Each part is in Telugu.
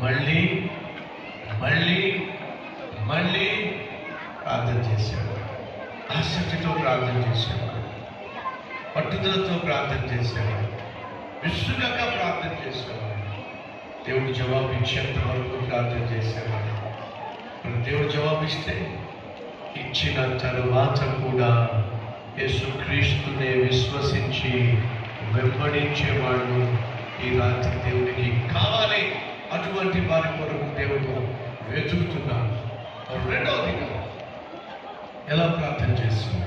మళ్ళీ మళ్ళీ మళ్ళీ ప్రార్థన చేశాడు. ఆసక్తితో ప్రార్థన చేసేవాడు, పట్టుదలతో ప్రార్థన చేసేవాడు, విసుగక ప్రార్థన చేసేవాడు. దేవుడు జవాబు ఇచ్చేంత వరకు ప్రార్థన చేసేవాడు. దేవుడు జవాబిస్తే ఇచ్చిన తరువాత కూడా యేసుక్రీస్తునే విశ్వసించి వెంబడించేవాడు ఈ రాత్రి దేవుడికి కావాలి. అటువంటి వారి కొరకు దేవుడు వెతుకుతున్నాడు. రెండవదిగా ఎలా ప్రార్థన చేస్తుంది?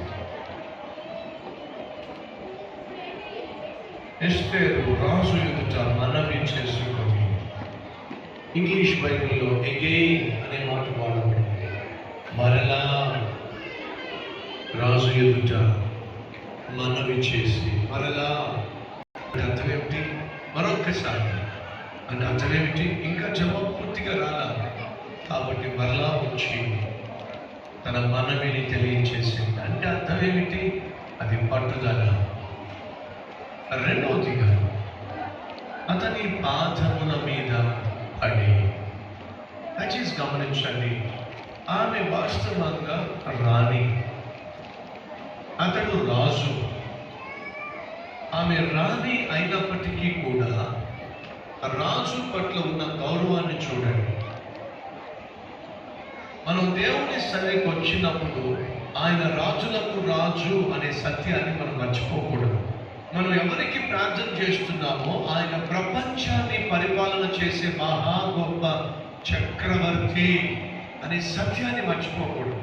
ఎస్తేరు రాజు ఎదుట మనవి చేసుకొని, ఇంగ్లీష్ బైబిల్లో అగైన్ అనే మాట వాడబడింది. మరలా రాజు ఎదుట మనవి చేసి, మరలా అంటే అర్థం ఏమిటి? మరొక్కసారి అంటే అర్థం ఏమిటి? ఇంకా జవాబు పూర్తిగా రాలా కాబట్టి మరలా వచ్చి తన మనవిని తెలియచేసింది. అంటే అర్థం ఏమిటి? అది పట్టుదల. రెండవదిగా అతని పాదముల మీద పడి, దయచేసి గమనించండి, ఆమె వాస్తవంగా రాణి, అతడు రాజు. ఆమె రాణి అయినప్పటికీ కూడా రాజు పట్ల ఉన్న గౌరవాన్ని చూడండి. మనం దేవుని సన్నిధికి వచ్చినప్పుడు ఆయన రాజులకు రాజు అనే సత్యాన్ని మనం మర్చిపోకూడదు. మనం ఎవరికి ప్రార్థన చేస్తున్నామో ఆయన ప్రపంచాన్ని పరిపాలన చేసే మహా గొప్ప చక్రవర్తి అనే సత్యాన్ని మర్చిపోకూడదు.